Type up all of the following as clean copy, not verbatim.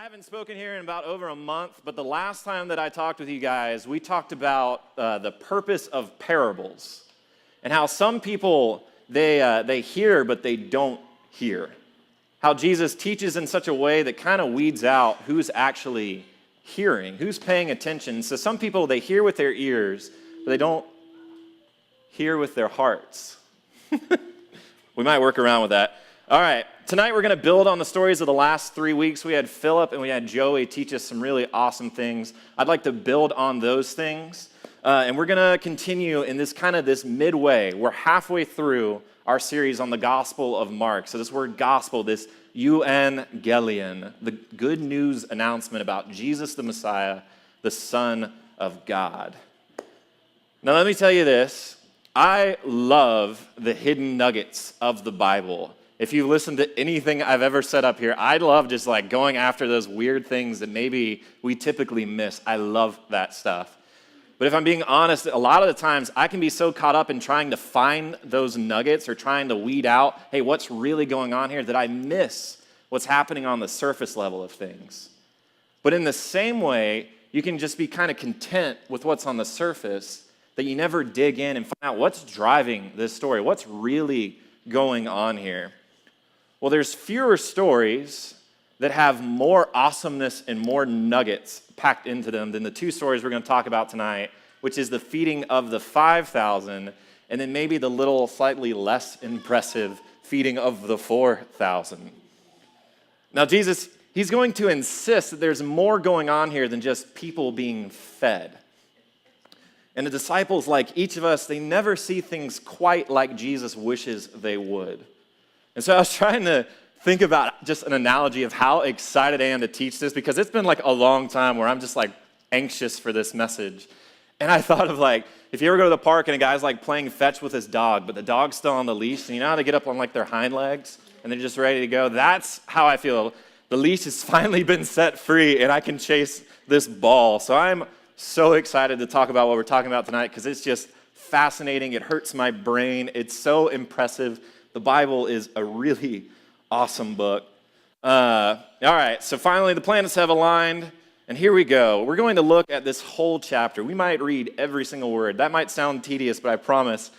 haven't spoken here in about over a month, but the last time that I talked with you guys, we talked about the purpose of parables and how some people, they hear, but they don't hear. How Jesus teaches in such a way that kind of weeds out who's actually hearing, who's paying attention. So some people, they hear with their ears, but they don't hear with their hearts. We might work around with that. All right, tonight we're going to build on the stories of the last 3 weeks. We had Philip and we had Joey teach us some really awesome things. I'd like to build on those things, and we're going to continue in this midway. We're halfway through our series on the Gospel of Mark. So this word gospel, this euangelion, the good news announcement about Jesus the Messiah, the Son of God. Now let me tell you this. I love the hidden nuggets of the Bible. If you listen to anything I've ever said up here, I love just like going after those weird things that maybe we typically miss. I love that stuff. But if I'm being honest, a lot of the times I can be so caught up in trying to find those nuggets or trying to weed out, hey, what's really going on here, that I miss what's happening on the surface level of things. But in the same way, you can just be kind of content with what's on the surface, that you never dig in and find out what's driving this story, what's really going on here. Well, there's fewer stories that have more awesomeness and more nuggets packed into them than the two stories we're going to talk about tonight, which is the feeding of the 5,000 and then maybe the little slightly less impressive feeding of the 4,000. Now, Jesus, he's going to insist that there's more going on here than just people being fed. And the disciples, like each of us, they never see things quite like Jesus wishes they would. And so I was trying to think about just an analogy of how excited I am to teach this, because it's been like a long time where I'm just like anxious for this message. And I thought of like, if you ever go to the park and a guy's like playing fetch with his dog, but the dog's still on the leash, and you know how to get up on like their hind legs and they're just ready to go? That's how I feel. The leash has finally been set free and I can chase this ball. So I'm so excited to talk about what we're talking about tonight, because it's just fascinating. It hurts my brain. It's so impressive. The Bible is a really awesome book. All right, so finally the planets have aligned, and here we go. We're going to look at this whole chapter. We might read every single word. That might sound tedious, but I promise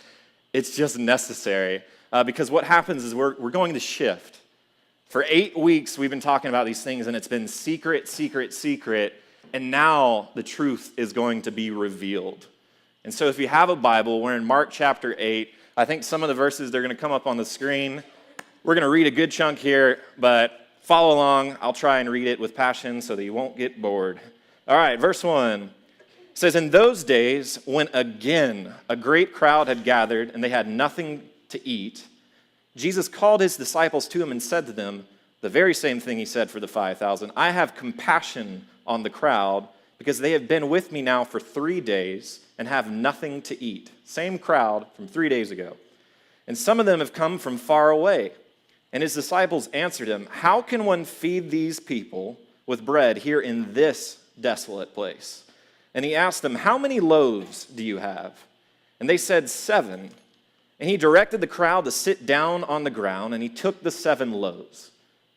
it's just necessary, because what happens is we're going to shift. For 8 weeks, we've been talking about these things, and it's been secret, secret, secret, and now the truth is going to be revealed. And so if you have a Bible, we're in Mark chapter 8. I think some of the verses, they're going to come up on the screen. We're going to read a good chunk here, but follow along. I'll try and read it with passion so that you won't get bored. All right, verse 1 says, "In those days, when again a great crowd had gathered and they had nothing to eat, Jesus called his disciples to him and said to them the very same thing he said for the 5,000. I have compassion on the crowd, because they have been with me now for 3 days and have nothing to eat." Same crowd from 3 days ago. "And some of them have come from far away." And his disciples answered him, "How can one feed these people with bread here in this desolate place?" And he asked them, "How many loaves do you have?" And they said, 7. And he directed the crowd to sit down on the ground, and he took the 7 loaves.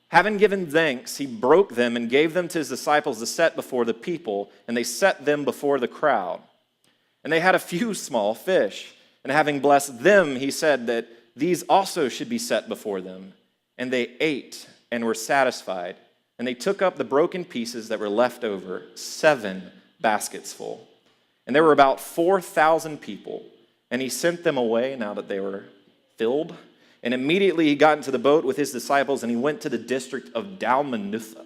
Having given thanks, he broke them and gave them to his disciples to set before the people, and they set them before the crowd. And they had a few small fish, and having blessed them, he said that these also should be set before them. And they ate and were satisfied, and they took up the broken pieces that were left over, 7 baskets full. And there were about 4,000 people, and he sent them away now that they were filled. And immediately he got into the boat with his disciples, and he went to the district of Dalmanutha.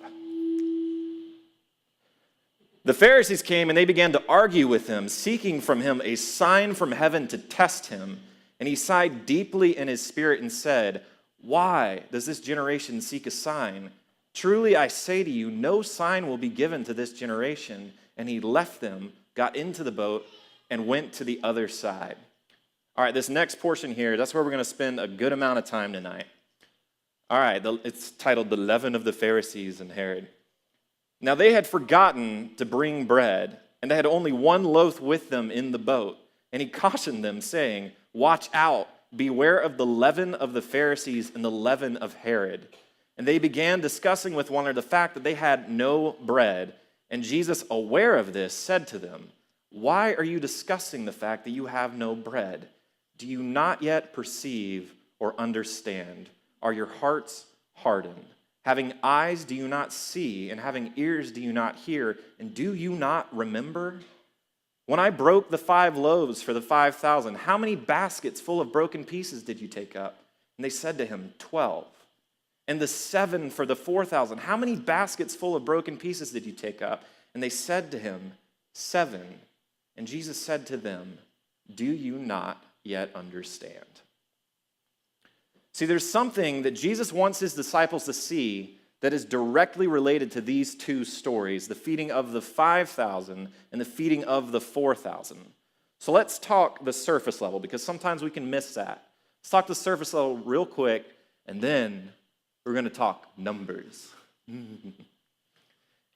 The Pharisees came, and they began to argue with him, seeking from him a sign from heaven to test him. And he sighed deeply in his spirit and said, "Why does this generation seek a sign? Truly I say to you, no sign will be given to this generation." And he left them, got into the boat, and went to the other side. All right, this next portion here, that's where we're going to spend a good amount of time tonight. All right, it's titled "The Leaven of the Pharisees and Herod." Now they had forgotten to bring bread, and they had only 1 loaf with them in the boat. And he cautioned them, saying, "Watch out, beware of the leaven of the Pharisees and the leaven of Herod." And they began discussing with one another the fact that they had no bread. And Jesus, aware of this, said to them, "Why are you discussing the fact that you have no bread? Do you not yet perceive or understand? Are your hearts hardened? Having eyes, do you not see? And having ears, do you not hear? And do you not remember? When I broke the 5 loaves for the 5,000, how many baskets full of broken pieces did you take up?" And they said to him, 12. "And the 7 for the 4,000, how many baskets full of broken pieces did you take up?" And they said to him, 7. And Jesus said to them, "Do you not yet understand?" See, there's something that Jesus wants his disciples to see that is directly related to these two stories, the feeding of the 5,000 and the feeding of the 4,000. So let's talk the surface level, because sometimes we can miss that. Let's talk the surface level real quick, and then we're going to talk numbers.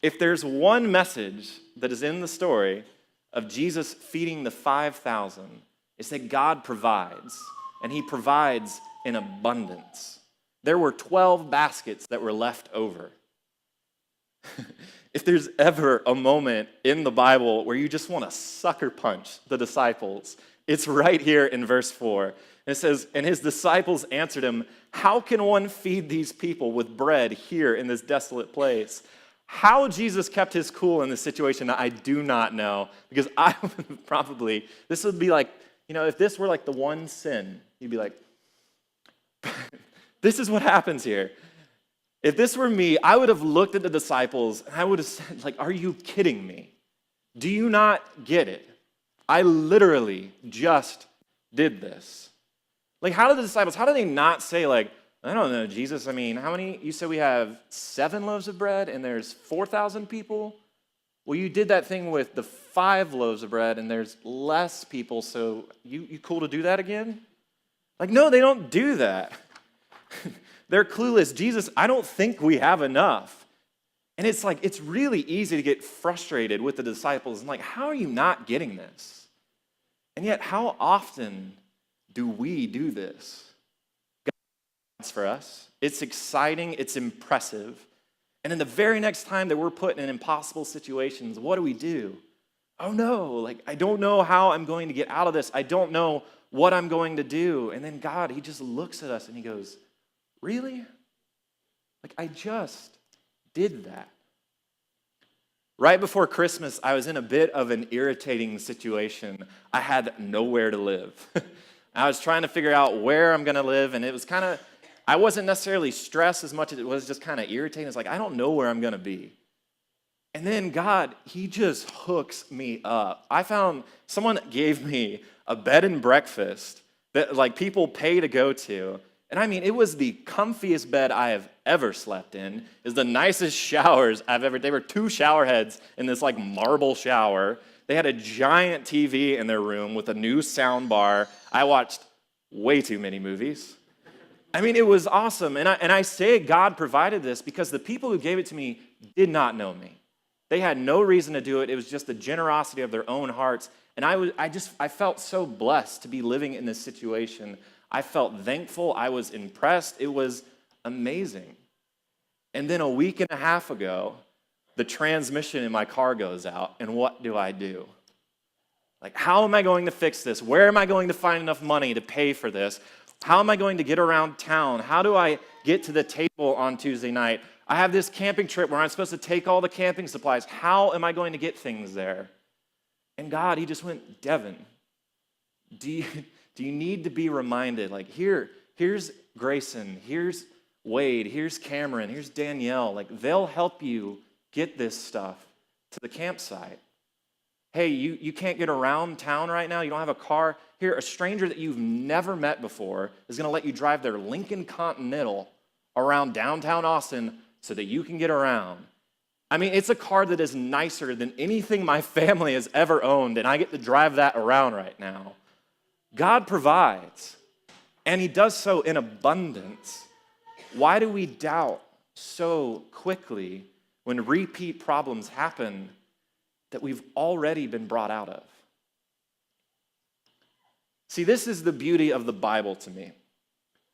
If there's one message that is in the story of Jesus feeding the 5,000, it's that God provides, and he provides in abundance. There were 12 baskets that were left over. If there's ever a moment in the Bible where you just want to sucker punch the disciples, it's right here in verse 4. And it says, "And his disciples answered him, 'How can one feed these people with bread here in this desolate place?'" How Jesus kept his cool in this situation, I do not know, because I would probably, this would be like, if this were like the one sin, you'd be like, this is what happens here. If this were me, I would have looked at the disciples and I would have said, like, "Are you kidding me? Do you not get it? I literally just did this." Like, how did the disciples, how do they not say, like, "I don't know, Jesus, how many, you said we have 7 loaves of bread and there's 4,000 people? Well, you did that thing with the 5 loaves of bread and there's less people, so you cool to do that again?" Like, no, they don't do that. They're clueless. "Jesus, I don't think we have enough." And it's like, it's really easy to get frustrated with the disciples and like, how are you not getting this? And yet, how often do we do this? God provides for us. It's exciting, it's impressive. And then the very next time that we're put in impossible situations, what do? Oh no, like, I don't know how I'm going to get out of this. I don't know what I'm going to do. And then God, he just looks at us and he goes, "Really? Like, I just did that." Right before Christmas, I was in a bit of an irritating situation. I had nowhere to live. I was trying to figure out where I'm going to live, and it was kind of, I wasn't necessarily stressed as much as it was just kind of irritating. It's like, I don't know where I'm going to be. And then God, he just hooks me up. I found someone gave me a bed and breakfast that like people pay to go to. And it was the comfiest bed I have ever slept in. It was the nicest showers I've ever, they were 2 shower heads in this like marble shower. They had a giant TV in their room with a new sound bar. I watched way too many movies. It was awesome. And I say God provided this because the people who gave it to me did not know me. They had no reason to do it. It was just the generosity of their own hearts. And I felt so blessed to be living in this situation. I felt thankful. I was impressed. It was amazing. And then a week and a half ago, the transmission in my car goes out. And what do? Like, how am I going to fix this? Where am I going to find enough money to pay for this? How am I going to get around town? How do I get to the table on Tuesday night? I have this camping trip where I'm supposed to take all the camping supplies. How am I going to get things there? And God, he just went, "Devin, do you need to be reminded? Like, here's Grayson, here's Wade, here's Cameron, here's Danielle. Like, they'll help you get this stuff to the campsite. Hey, you can't get around town right now. You don't have a car. Here, a stranger that you've never met before is going to let you drive their Lincoln Continental around downtown Austin so that you can get around." It's a car that is nicer than anything my family has ever owned, and I get to drive that around right now. God provides, and he does so in abundance. Why do we doubt so quickly when repeat problems happen that we've already been brought out of? See, this is the beauty of the Bible to me.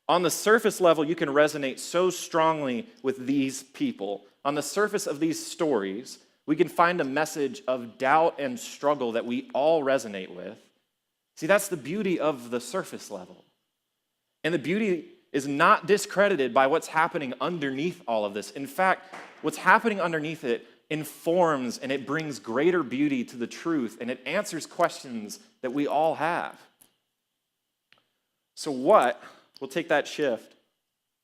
On the surface level, you can resonate so strongly with these people. On the surface of these stories, we can find a message of doubt and struggle that we all resonate with. See, that's the beauty of the surface level. And the beauty is not discredited by what's happening underneath all of this. In fact, what's happening underneath it informs and it brings greater beauty to the truth, and it answers questions that we all have. So we'll take that shift.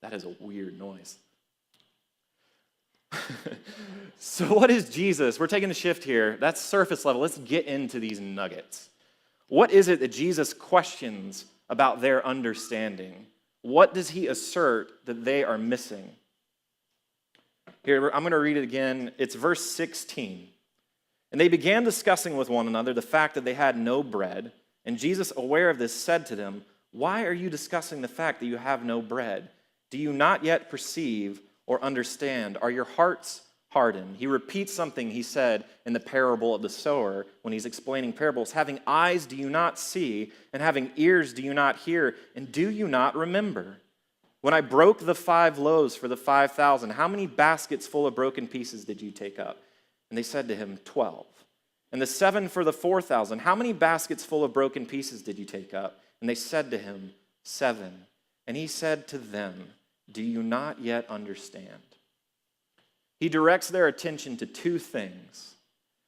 That is a weird noise. So what is Jesus? We're taking a shift here. That's surface level. Let's get into these nuggets. What is it that Jesus questions about their understanding? What does he assert that they are missing? Here, I'm going to read it again. It's verse 16. And they began discussing with one another the fact that they had no bread. And Jesus, aware of this, said to them, "Why are you discussing the fact that you have no bread? Do you not yet perceive or understand? Are your hearts hardened?" He repeats something he said in the parable of the sower when he's explaining parables. "Having eyes, do you not see? And having ears, do you not hear? And do you not remember? When I broke the 5 loaves for the 5,000, how many baskets full of broken pieces did you take up?" And they said to him, 12. "And the 7 for the 4,000, how many baskets full of broken pieces did you take up?" And they said to him, 7. And he said to them, "Do you not yet understand?" He directs their attention to 2 things.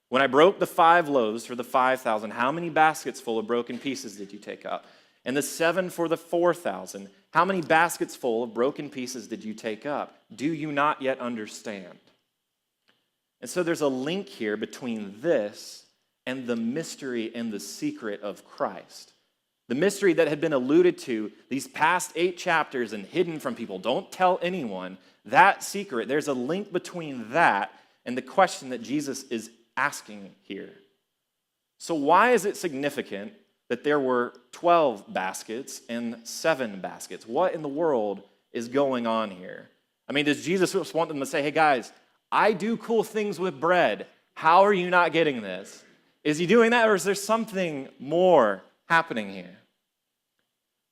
When I broke the 5 loaves for the 5,000, how many baskets full of broken pieces did you take up? And the 7 for the 4,000, how many baskets full of broken pieces did you take up? Do you not yet understand? And so there's a link here between this and the mystery and the secret of Christ. The mystery that had been alluded to these past 8 chapters and hidden from people. Don't tell anyone. That secret, there's a link between that and the question that Jesus is asking here. So why is it significant that there were 12 baskets and 7 baskets? What in the world is going on here? I mean, does Jesus just want them to say, "Hey guys, I do cool things with bread. How are you not getting this?" Is he doing that, or is there something more happening here?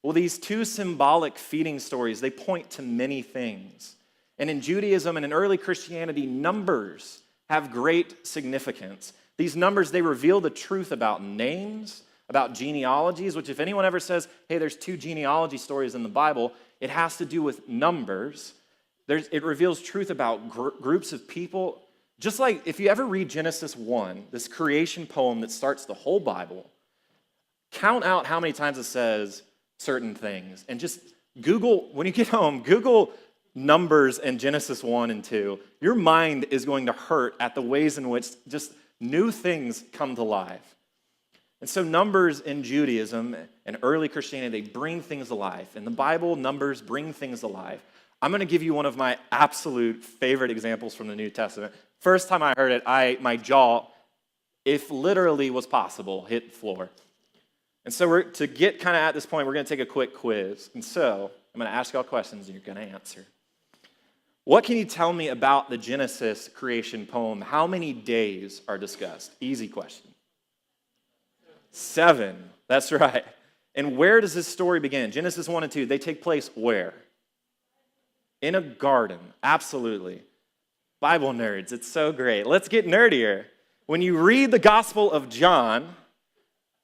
Well, these 2 symbolic feeding stories, they point to many things. And in Judaism and in early Christianity, numbers have great significance. These numbers, they reveal the truth about names, about genealogies, which if anyone ever says, "Hey, there's 2 genealogy stories in the Bible," it has to do with numbers. It reveals truth about groups of people. Just like if you ever read Genesis 1, this creation poem that starts the whole Bible, count out how many times it says certain things. And just Google, when you get home, Google Numbers and Genesis 1 and 2. Your mind is going to hurt at the ways in which just new things come to life. And so numbers in Judaism and early Christianity, they bring things to life. In the Bible, numbers bring things to life. I'm going to give you one of my absolute favorite examples from the New Testament. First time I heard it, my jaw, if literally was possible, hit the floor. And so to get kind of at this point, we're going to take a quick quiz. And so I'm going to ask y'all questions and you're going to answer. What can you tell me about the Genesis creation poem? How many days are discussed? Easy question. 7. That's right. And where does this story begin? Genesis 1 and 2, they take place where? In a garden. Absolutely. Bible nerds, it's so great. Let's get nerdier. When you read the Gospel of John,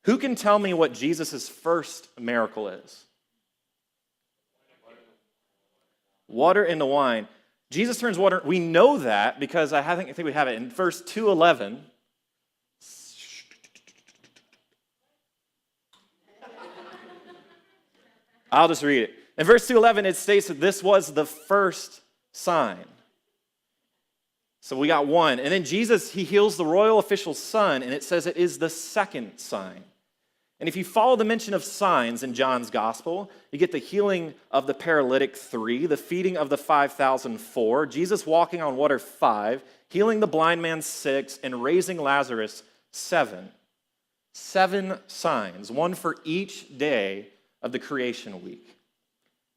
who can tell me what Jesus' first miracle is? Water into wine. Jesus turns water. We know that because I think we have it in verse 2:11. I'll just read it. In verse 2:11, it states that this was the first sign. So we got 1. And then Jesus, he heals the royal official's son, and it says it is the second sign. And if you follow the mention of signs in John's gospel, you get the healing of the paralytic 3, the feeding of the 5,000 4, Jesus walking on water 5, healing the blind man 6, and raising Lazarus 7. 7 signs, 1 for each day of the creation week.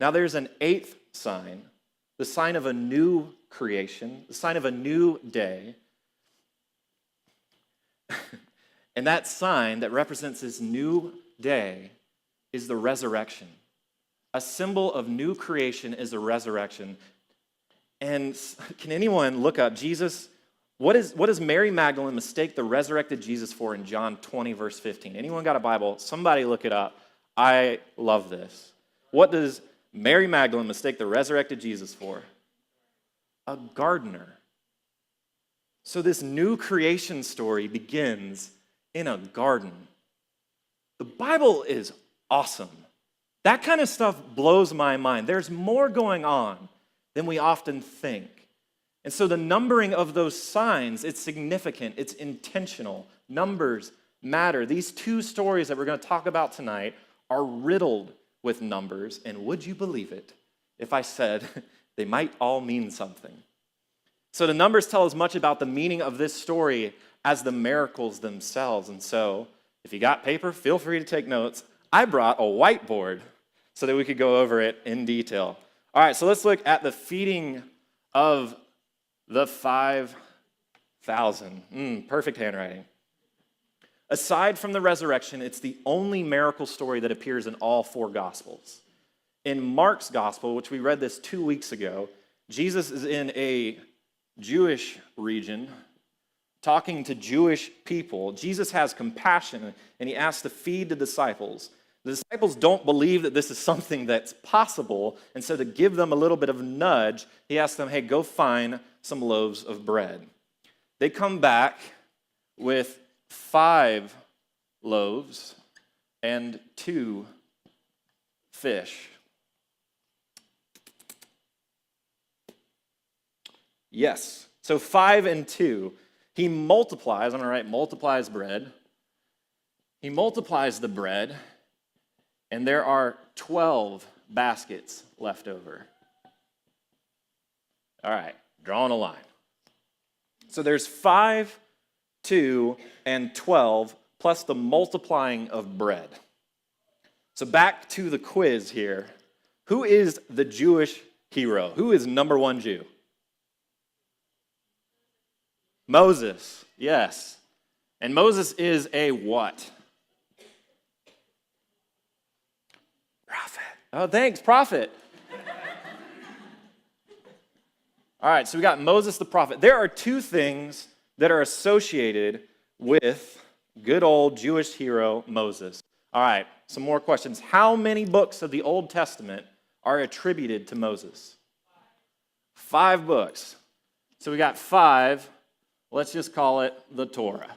Now there's an 8th sign, the sign of a new creation, the sign of a new day. And that sign that represents this new day is the resurrection. A symbol of new creation is a resurrection. And can anyone look up Jesus? What does Mary Magdalene mistake the resurrected Jesus for in John 20, verse 15? Anyone got a Bible? Somebody look it up. I love this. What does Mary Magdalene mistake the resurrected Jesus for? A gardener. So this new creation story begins in a garden. The Bible is awesome. That kind of stuff blows my mind. There's more going on than we often think. And so the numbering of those signs, it's significant, it's intentional. Numbers matter. These two stories that we're going to talk about tonight are riddled with numbers, and would you believe it if I said they might all mean something? So the numbers tell as much about the meaning of this story as the miracles themselves. And so if you got paper, feel free to take notes. I brought a whiteboard so that we could go over it in detail. All right, so let's look at the feeding of the 5,000. Perfect handwriting. Aside from the resurrection, it's the only miracle story that appears in all four Gospels. In Mark's Gospel, which we read this 2 weeks ago, Jesus is in a Jewish region talking to Jewish people. Jesus has compassion, and he asks to feed the disciples. The disciples don't believe that this is something that's possible, and so to give them a little bit of a nudge, he asks them, hey, go find some loaves of bread. They come back with 5 loaves and 2 fish. Yes, so 5 and 2. He multiplies, I'm going to write multiplies bread. He multiplies the bread, and there are 12 baskets left over. All right, drawing a line. So there's 5, 2, and 12, plus the multiplying of bread. So back to the quiz here. Who is the Jewish hero? Who is number one Jew? Moses, yes. And Moses is a what? Prophet. Oh, thanks, prophet. All right, so we got Moses the prophet. There are 2 things that are associated with good old Jewish hero Moses. All right, some more questions. How many books of the Old Testament are attributed to Moses? 5 books. So we got 5. Let's just call it the Torah.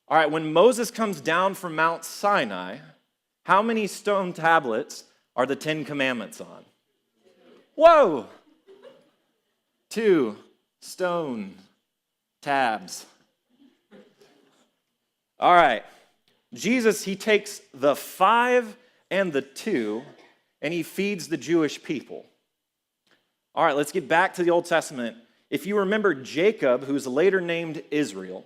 All right, when Moses comes down from Mount Sinai, how many stone tablets are the 10 Commandments on? Whoa! 2 stone tabs. All right, Jesus, he takes the 5 and the 2, and he feeds the Jewish people. All right, let's get back to the Old Testament. If you remember Jacob, who's later named Israel,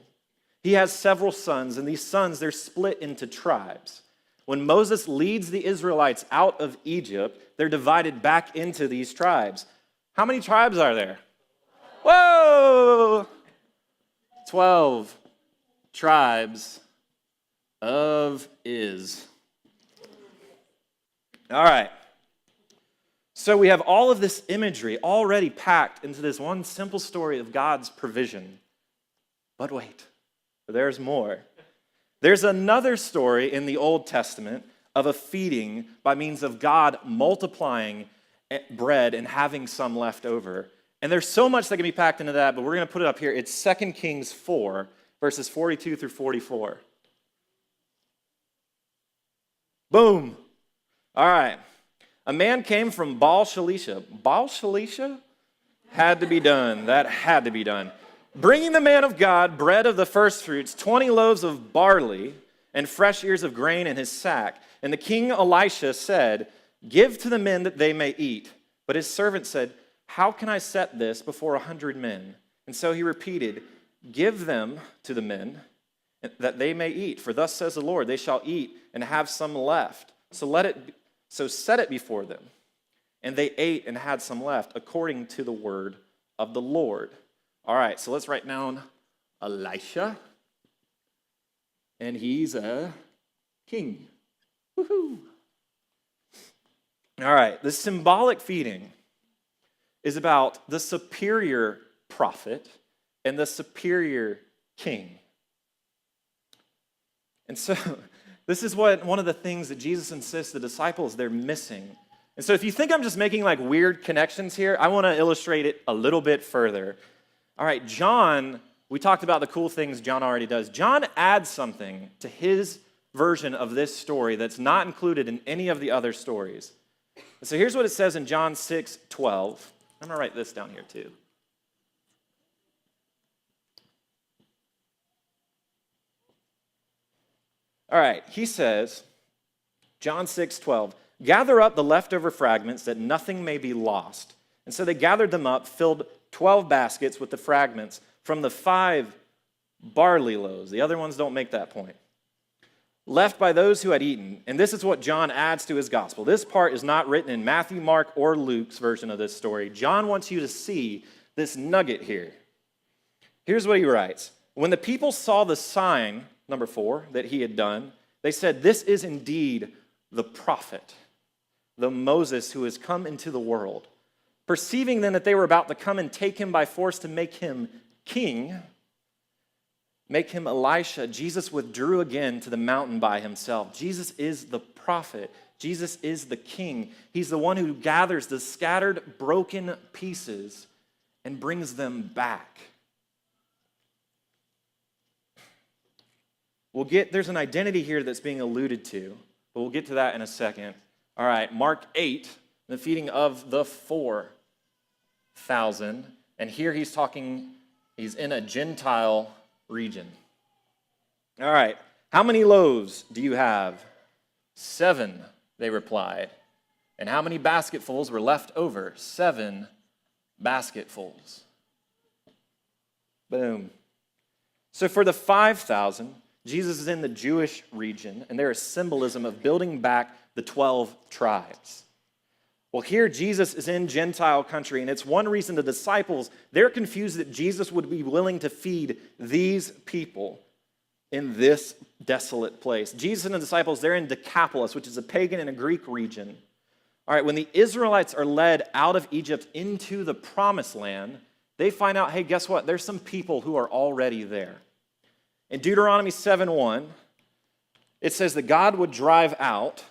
he has several sons, and these sons, they're split into tribes. When Moses leads the Israelites out of Egypt, they're divided back into these tribes. How many tribes are there? Whoa! 12 tribes of Is. All right. So we have all of this imagery already packed into this one simple story of God's provision. But wait, there's more. There's another story in the Old Testament of a feeding by means of God multiplying bread and having some left over. And there's so much that can be packed into that, but we're going to put it up here. It's 2 Kings 4, verses 42 through 44. Boom. All right. A man came from Baal Shalisha. Baal Shalisha? Had to be done. That had to be done. Bringing the man of God bread of the first fruits, 20 loaves of barley, and fresh ears of grain in his sack. And the king Elisha said, give to the men that they may eat. But his servant said, how can I set this before 100 men? And so he repeated, give them to the men that they may eat. For thus says the Lord, they shall eat and have some left. So set it before them. And they ate and had some left, according to the word of the Lord. All right, so let's write down Elisha. And he's a king. Woohoo! All right, this symbolic feeding is about the superior prophet and the superior king. And so this is one of the things that Jesus insists the disciples they're missing. And so if you think I'm just making like weird connections here, I want to illustrate it a little bit further. All right, John, we talked about the cool things John already does. John adds something to his version of this story that's not included in any of the other stories. And so here's what it says in John 6:12. I'm going to write this down here too. All right, he says, John 6:12, gather up the leftover fragments that nothing may be lost. And so they gathered them up, filled 12 baskets with the fragments from the 5 barley loaves. The other ones don't make that point. Left by those who had eaten. And this is what John adds to his gospel. This part is not written in Matthew, Mark, or Luke's version of this story. John wants you to see this nugget here. Here's what he writes. When the people saw the sign, number 4, that he had done, they said, this is indeed the prophet, the Moses who has come into the world. Perceiving then that they were about to come and take him by force to make him king, make him Elisha, Jesus withdrew again to the mountain by himself. Jesus is the prophet. Jesus is the king. He's the one who gathers the scattered, broken pieces and brings them back. There's an identity here that's being alluded to, but we'll get to that in a second. All right, Mark 8, the feeding of the 4,000. And here he's in a Gentile region. All right, how many loaves do you have? 7, they replied. And how many basketfuls were left over? 7 basketfuls. Boom. So for the 5,000, Jesus is in the Jewish region, and there is symbolism of building back the 12 tribes. Well, here Jesus is in Gentile country, and it's one reason the disciples, they're confused that Jesus would be willing to feed these people in this desolate place. Jesus and the disciples, they're in Decapolis, which is a pagan and a Greek region. All right, when the Israelites are led out of Egypt into the promised land, they find out, hey, guess what? There's some people who are already there. In Deuteronomy 7:1, it says that God would drive out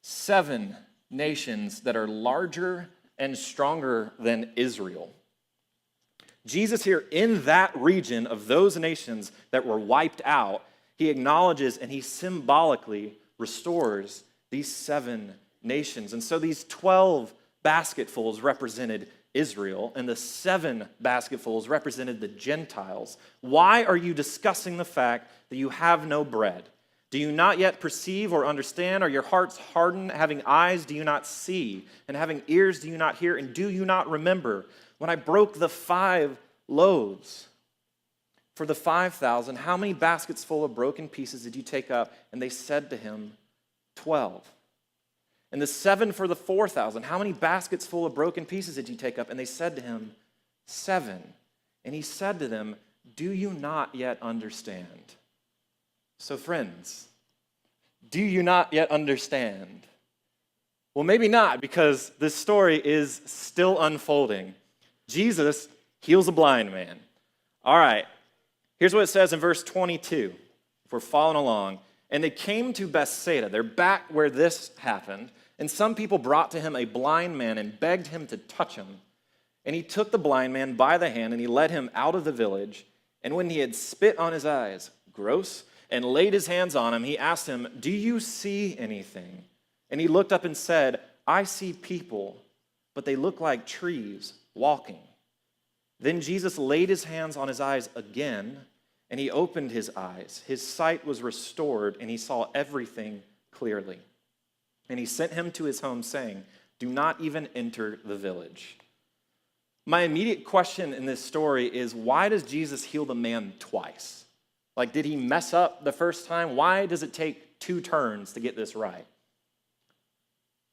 7 nations that are larger and stronger than Israel. Jesus here in that region of those nations that were wiped out, he acknowledges and he symbolically restores these 7 nations. And so these 12 basketfuls represented Israel, and the 7 basketfuls represented the Gentiles. Why are you discussing the fact that you have no bread? Do you not yet perceive or understand? Are your hearts hardened? Having eyes, do you not see? And having ears, do you not hear? And do you not remember when I broke the 5 loaves for the 5,000? How many baskets full of broken pieces did you take up? And they said to him, 12. And the 7 for the 4,000, how many baskets full of broken pieces did you take up? And they said to him, 7. And he said to them, do you not yet understand? So friends, do you not yet understand? Well, maybe not, because this story is still unfolding. Jesus heals a blind man. All right, here's what it says in verse 22, if we're following along. And they came to Bethsaida. They're back where this happened. And some people brought to him a blind man and begged him to touch him. And he took the blind man by the hand and he led him out of the village. And when he had spit on his eyes, gross, and laid his hands on him, he asked him, do you see anything? And he looked up and said, I see people, but they look like trees walking. Then Jesus laid his hands on his eyes again, and he opened his eyes. His sight was restored, and he saw everything clearly. And he sent him to his home, saying, do not even enter the village. My immediate question in this story is, why does Jesus heal the man twice? Like, did he mess up the first time? Why does it take 2 turns to get this right?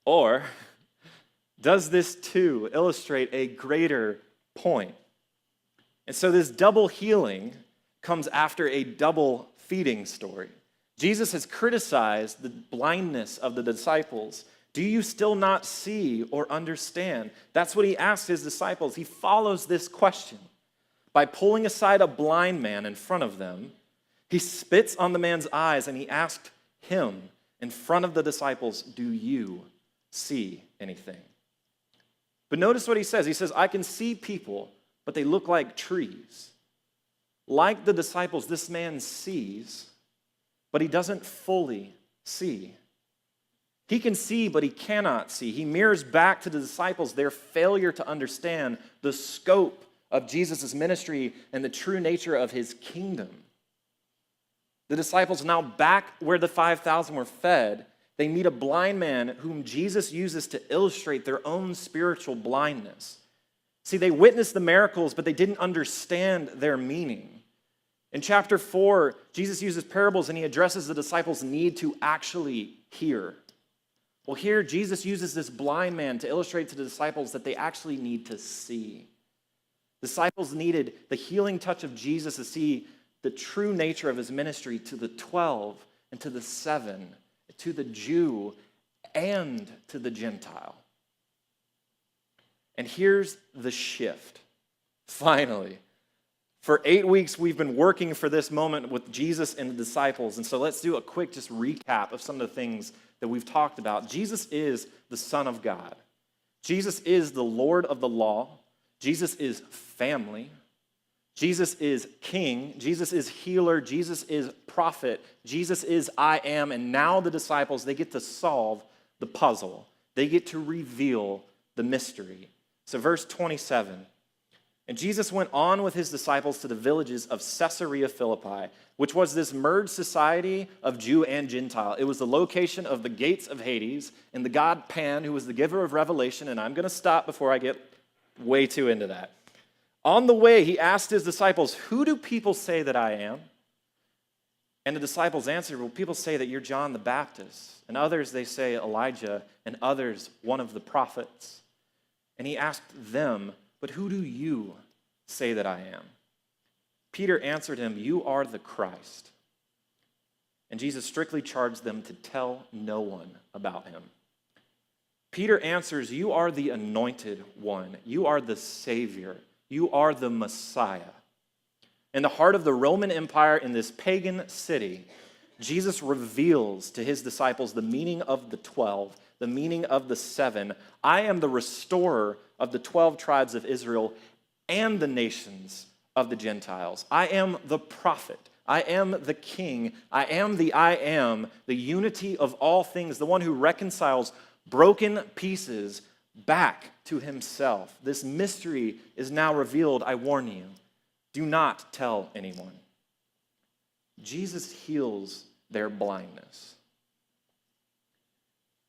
Or does this too illustrate a greater point? And so this double healing comes after a double feeding story. Jesus has criticized the blindness of the disciples Do you still not see or understand? That's what he asked his disciples. He follows this question by pulling aside a blind man in front of them. He spits on the man's eyes and he asked him in front of the disciples, do you see anything? But notice what he says. He says, I can see people, but they look like trees. Like the disciples, this man sees, but he doesn't fully see. He can see, but he cannot see. He mirrors back to the disciples their failure to understand the scope of Jesus' ministry and the true nature of his kingdom. The disciples now back where the 5,000 were fed, they meet a blind man whom Jesus uses to illustrate their own spiritual blindness. See, they witnessed the miracles, but they didn't understand their meaning. In chapter 4, Jesus uses parables and he addresses the disciples' need to actually hear. Well, here Jesus uses this blind man to illustrate to the disciples that they actually need to see. Disciples needed the healing touch of Jesus to see the true nature of his ministry to the 12 and to the 7, to the Jew and to the Gentile. And here's the shift. Finally, for 8 weeks, we've been working for this moment with Jesus and the disciples. And so let's do a quick just recap of some of the things that we've talked about. Jesus is the Son of God. Jesus is the Lord of the law. Jesus is family. Jesus is king. Jesus is healer. Jesus is prophet. Jesus is I am. And now the disciples, they get to solve the puzzle. They get to reveal the mystery. So verse 27, and Jesus went on with his disciples to the villages of Caesarea Philippi, which was this merged society of Jew and Gentile. It was the location of the gates of Hades and the god Pan, who was the giver of revelation. And I'm going to stop before I get way too into that. On the way, he asked his disciples, who do people say that I am? And the disciples answered, well, people say that you're John the Baptist. And others, they say Elijah, and others, one of the prophets. And he asked them, but who do you say that I am? Peter answered him, you are the Christ. And Jesus strictly charged them to tell no one about him. Peter answers, you are the anointed one. You are the Savior. You are the Messiah. In the heart of the Roman Empire, in this pagan city, Jesus reveals to his disciples the meaning of the 12, the meaning of the 7. I am the restorer of the 12 tribes of Israel and the nations of the Gentiles. I am the prophet. I am the king. I am, the unity of all things, the one who reconciles broken pieces back to himself. This mystery is now revealed. I warn you, do not tell anyone. Jesus heals their blindness.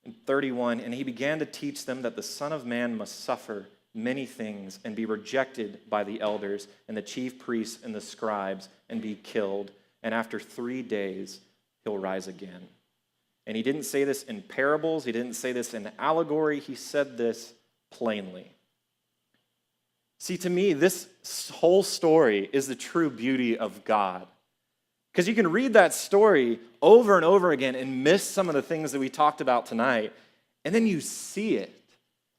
In 31, and he began to teach them that the Son of Man must suffer many things and be rejected by the elders and the chief priests and the scribes and be killed. And after 3 days, he'll rise again. And he didn't say this in parables. He didn't say this in allegory. He said this plainly. See, to me, this whole story is the true beauty of God. Because you can read that story over and over again and miss some of the things that we talked about tonight, and then you see it.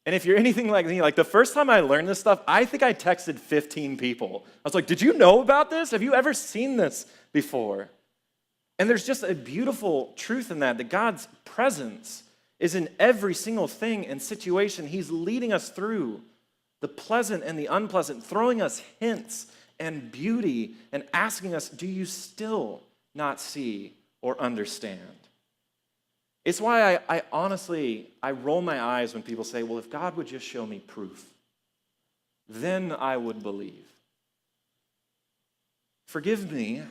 And if you're anything like me, like the first time I learned this stuff, I think I texted 15 people. I was like, did you know about this? Have you ever seen this before? And there's just a beautiful truth in that God's presence is in every single thing and situation. He's leading us through the pleasant and the unpleasant, throwing us hints and beauty and asking us, do you still not see or understand? It's why I honestly roll my eyes when people say, well, if God would just show me proof, then I would believe. Forgive me,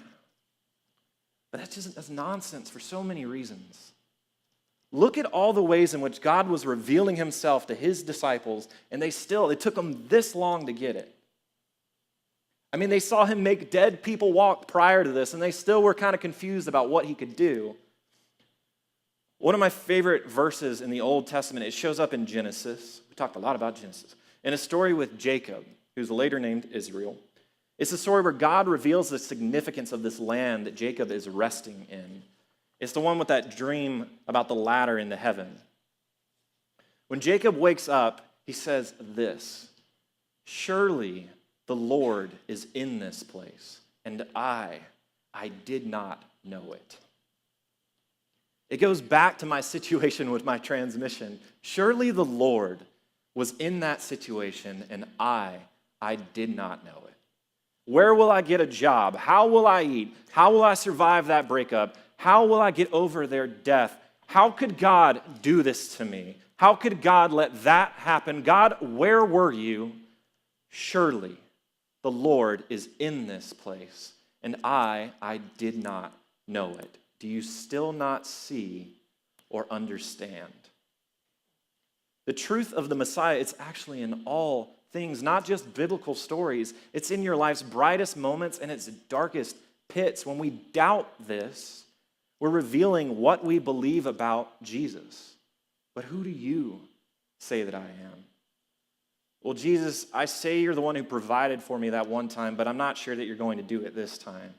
but that's nonsense for so many reasons. Look at all the ways in which God was revealing himself to his disciples, and it took them this long to get it. I mean, they saw him make dead people walk prior to this, and they still were kind of confused about what he could do. One of my favorite verses in the Old Testament, it shows up in Genesis. We talked a lot about Genesis. In a story with Jacob, who's later named Israel. It's a story where God reveals the significance of this land that Jacob is resting in. It's the one with that dream about the ladder in the heaven. When Jacob wakes up, he says this, "Surely the Lord is in this place, and I did not know it." It goes back to my situation with my transmission. Surely the Lord was in that situation, and I did not know it. Where will I get a job? How will I eat? How will I survive that breakup? How will I get over their death? How could God do this to me? How could God let that happen? God, where were you? Surely the Lord is in this place, and I did not know it. Do you still not see or understand? The truth of the Messiah, it's actually in all things, not just biblical stories. It's in your life's brightest moments and its darkest pits. When we doubt this, we're revealing what we believe about Jesus. But who do you say that I am? Well, Jesus, I say you're the one who provided for me that one time, but I'm not sure that you're going to do it this time.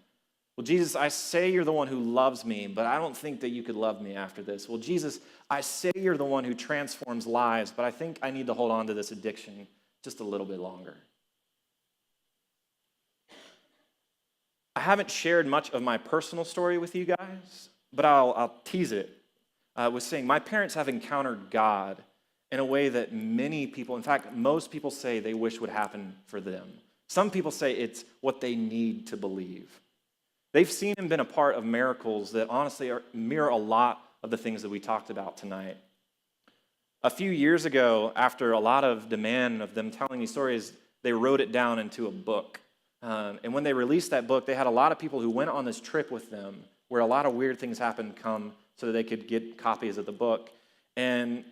Well, Jesus, I say you're the one who loves me, but I don't think that you could love me after this. Well, Jesus, I say you're the one who transforms lives, but I think I need to hold on to this addiction just a little bit longer. I haven't shared much of my personal story with you guys, but I'll tease it with saying my parents have encountered God in a way that many people, in fact, most people say they wish would happen for them. Some people say it's what they need to believe. They've seen and been a part of miracles that honestly mirror a lot of the things that we talked about tonight. A few years ago, after a lot of demand of them telling these stories, they wrote it down into a book. And when they released that book, they had a lot of people who went on this trip with them where a lot of weird things happened come so that they could get copies of the book. And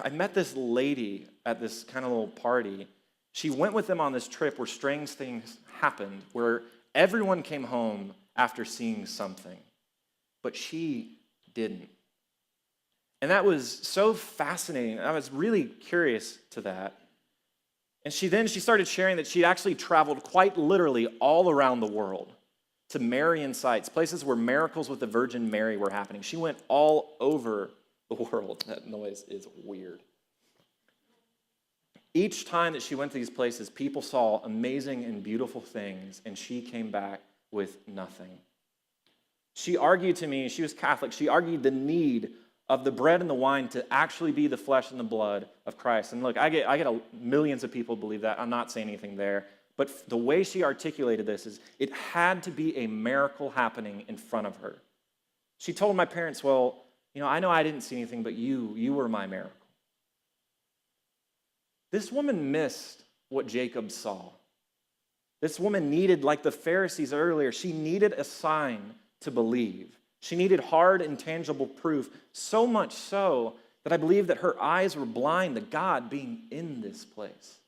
I met this lady at this kind of little party. She went with them on this trip where strange things happened, where everyone came home after seeing something, but she didn't. And that was so fascinating. I was really curious to that. And she started sharing that she'd actually traveled quite literally all around the world to Marian sites, places where miracles with the Virgin Mary were happening. She went all over the world. That noise is weird. Each time that she went to these places, people saw amazing and beautiful things, and she came back with nothing. She argued to me, she was Catholic, she argued the need of the bread and the wine to actually be the flesh and the blood of Christ. And look, I get millions of people believe that. I'm not saying anything there. But the way she articulated this is it had to be a miracle happening in front of her. She told my parents, well, I know I didn't see anything, but you were my miracle. This woman missed what Jacob saw. This woman needed, like the Pharisees earlier, she needed a sign to believe. She needed hard and tangible proof, so much so that I believe that her eyes were blind to God being in this place.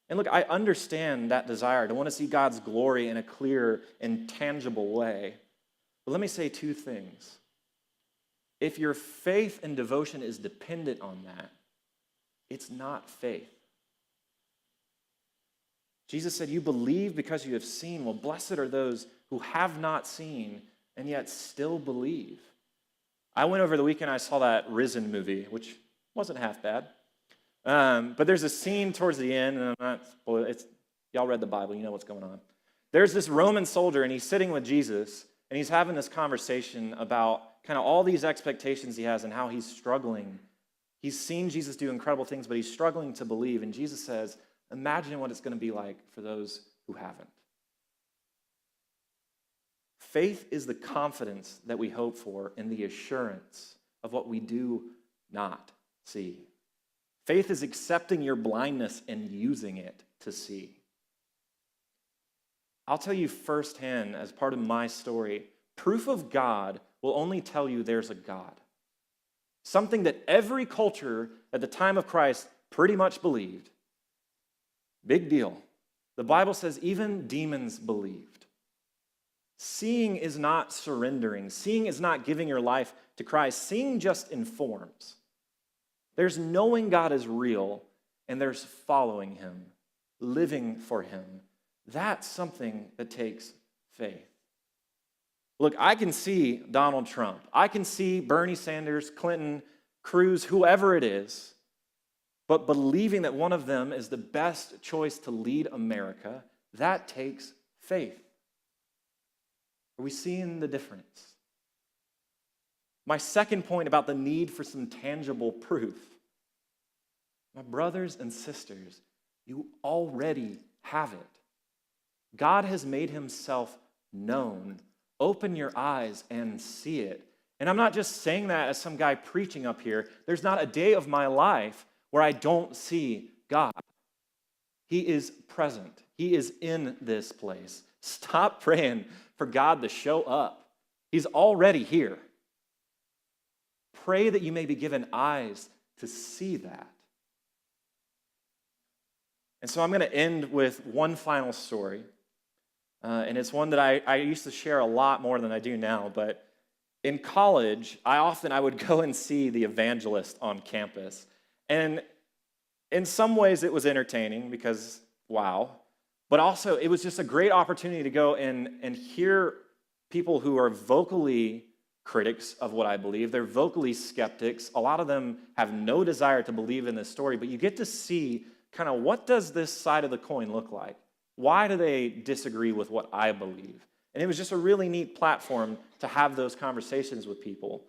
And look, I understand that desire to want to see God's glory in a clear and tangible way. But let me say two things. If your faith and devotion is dependent on that, it's not faith. Jesus said, you believe because you have seen. Well, blessed are those who have not seen and yet still believe. I went over the weekend, I saw that Risen movie, which wasn't half bad. But there's a scene towards the end, and I'm not spoiling it. Y'all read the Bible, you know what's going on. There's this Roman soldier, and he's sitting with Jesus, and he's having this conversation about kind of all these expectations he has and how he's struggling. He's seen Jesus do incredible things, but he's struggling to believe. And Jesus says, imagine what it's going to be like for those who haven't. Faith is the confidence that we hope for and the assurance of what we do not see. Faith is accepting your blindness and using it to see. I'll tell you firsthand, as part of my story, proof of God will only tell you there's a God. Something that every culture at the time of Christ pretty much believed. Big deal. The Bible says even demons believed. Seeing is not surrendering. Seeing is not giving your life to Christ. Seeing just informs. There's knowing God is real, and there's following him, living for him. That's something that takes faith. Look, I can see Donald Trump. I can see Bernie Sanders, Clinton, Cruz, whoever it is, but believing that one of them is the best choice to lead America, that takes faith. Are we seeing the difference? My second point about the need for some tangible proof. My brothers and sisters, you already have it. God has made himself known. Open your eyes and see it. And I'm not just saying that as some guy preaching up here. There's not a day of my life where I don't see God. He is present. He is in this place. Stop praying for God to show up. He's already here. Pray that you may be given eyes to see that. And so I'm going to end with one final story. And it's one that I used to share a lot more than I do now. But in college, I would go and see the evangelist on campus. And in some ways, it was entertaining because, wow. But also, it was just a great opportunity to go and hear people who are vocally critics of what I believe. They're vocally skeptics. A lot of them have no desire to believe in this story, but you get to see kind of what does this side of the coin look like? Why do they disagree with what I believe? And it was just a really neat platform to have those conversations with people.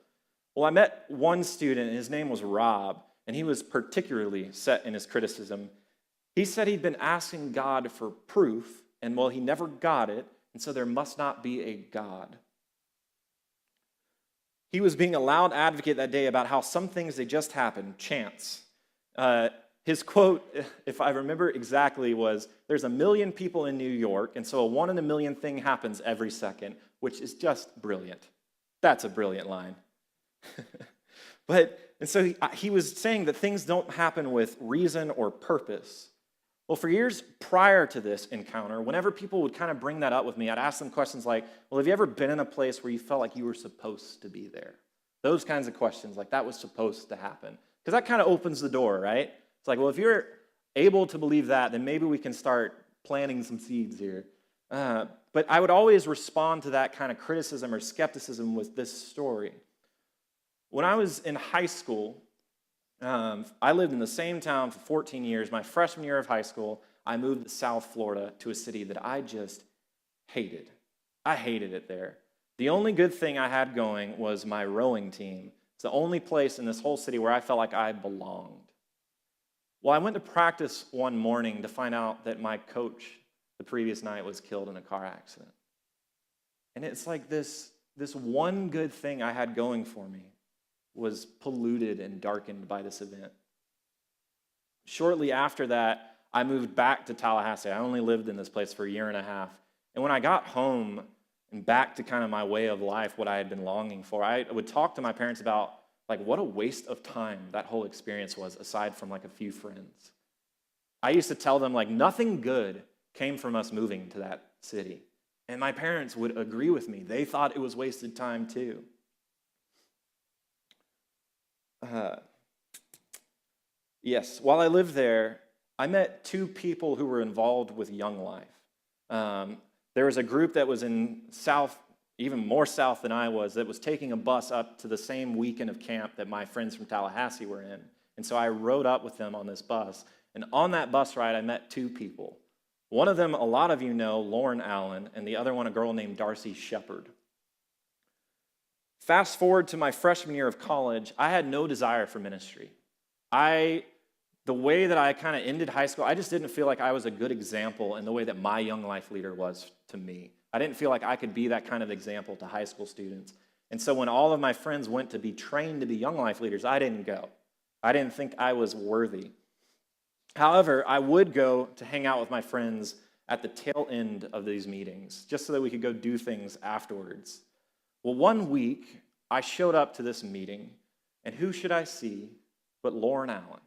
Well, I met one student, and his name was Rob, and he was particularly set in his criticism. He said he'd been asking God for proof, and well, he never got it, and so there must not be a God. He was being a loud advocate that day about how some things, they just happen, chance. His quote, if I remember exactly, was, there's 1 million people in New York, and so a 1 in a million thing happens every second, which is just brilliant. That's a brilliant line. And so he was saying that things don't happen with reason or purpose. Well, for years prior to this encounter, whenever people would kind of bring that up with me, I'd ask them questions like, well, have you ever been in a place where you felt like you were supposed to be there? Those kinds of questions, like that was supposed to happen. Because that kind of opens the door, right? It's like, well, if you're able to believe that, then maybe we can start planting some seeds here. But I would always respond to that kind of criticism or skepticism with this story. When I was in high school, I lived in the same town for 14 years. My freshman year of high school, I moved to South Florida to a city that I just hated. I hated it there. The only good thing I had going was my rowing team. It's the only place in this whole city where I felt like I belonged. Well, I went to practice one morning to find out that my coach the previous night was killed in a car accident. And it's like this one good thing I had going for me was polluted and darkened by this event. Shortly after that, I moved back to Tallahassee. I only lived in this place for a year and a half. And when I got home and back to kind of my way of life, what I had been longing for, I would talk to my parents about like what a waste of time that whole experience was, aside from like a few friends. I used to tell them like nothing good came from us moving to that city. And my parents would agree with me. They thought it was wasted time too. Yes, while I lived there, I met two people who were involved with Young Life. There was a group that was in South, even more south than I was, that was taking a bus up to the same weekend of camp that my friends from Tallahassee were in. And so I rode up with them on this bus. And on that bus ride, I met two people. One of them, a lot of you know, Lauren Allen, and the other one, a girl named Darcy Shepard. Fast forward to my freshman year of college, I had no desire for ministry. The way that I kind of ended high school, I just didn't feel like I was a good example in the way that my Young Life leader was to me. I didn't feel like I could be that kind of example to high school students. And so when all of my friends went to be trained to be Young Life leaders, I didn't go. I didn't think I was worthy. However, I would go to hang out with my friends at the tail end of these meetings, just so that we could go do things afterwards. Well, one week, I showed up to this meeting, and who should I see but Lauren Allen?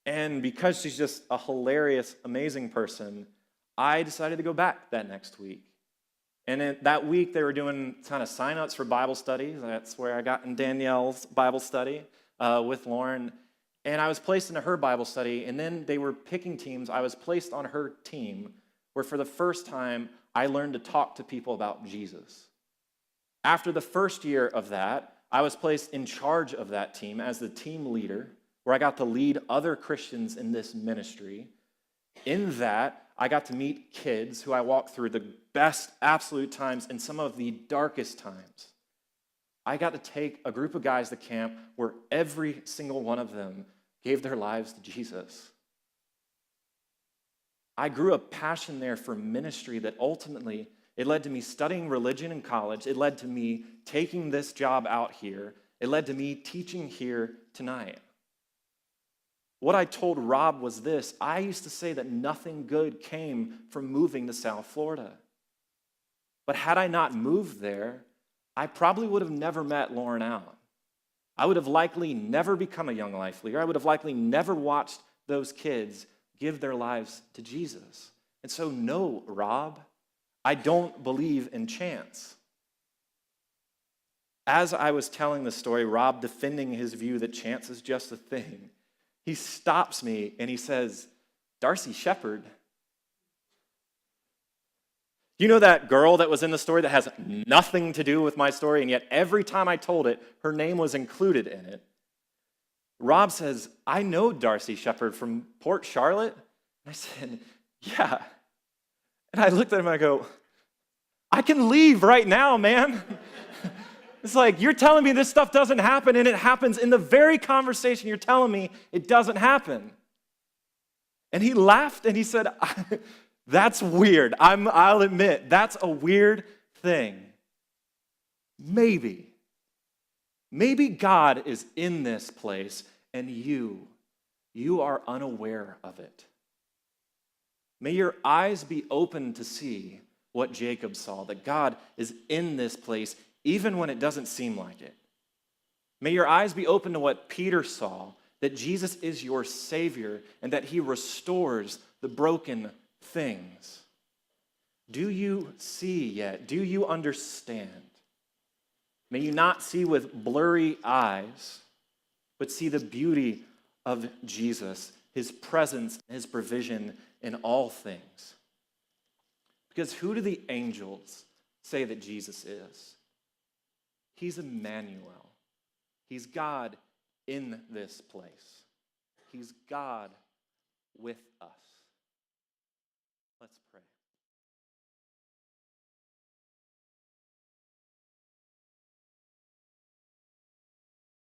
And because she's just a hilarious, amazing person, I decided to go back that next week. And that week, they were doing kind of sign-ups for Bible studies. That's where I got in Danielle's Bible study with Lauren. And I was placed into her Bible study, and then they were picking teams. I was placed on her team, where for the first time, I learned to talk to people about Jesus. After the first year of that, I was placed in charge of that team as the team leader, where I got to lead other Christians in this ministry. In that, I got to meet kids who I walked through the best absolute times and some of the darkest times. I got to take a group of guys to camp where every single one of them gave their lives to Jesus. I grew a passion there for ministry that ultimately, it led to me studying religion in college. It led to me taking this job out here. It led to me teaching here tonight. What I told Rob was this: I used to say that nothing good came from moving to South Florida. But had I not moved there, I probably would have never met Lauren Allen. I would have likely never become a Young Life leader. I would have likely never watched those kids give their lives to Jesus. And so, no, Rob, I don't believe in chance. As I was telling the story, Rob defending his view that chance is just a thing, he stops me and he says, Darcy Shepherd. You know that girl that was in the story that has nothing to do with my story, and yet every time I told it, her name was included in it? Rob says, I know Darcy Shepherd from Port Charlotte. And I said, yeah. And I looked at him and I go, I can leave right now, man. It's like, you're telling me this stuff doesn't happen, and it happens in the very conversation you're telling me it doesn't happen. And he laughed and he said, that's weird. I'll admit, that's a weird thing. Maybe God is in this place and you are unaware of it. May your eyes be open to see what Jacob saw, that God is in this place even when it doesn't seem like it. May your eyes be open to what Peter saw, that Jesus is your Savior and that he restores the broken things. Do you see yet? Do you understand? May you not see with blurry eyes, but see the beauty of Jesus, his presence, his provision in all things. Because who do the angels say that Jesus is? He's Emmanuel. He's God in this place. He's God with us.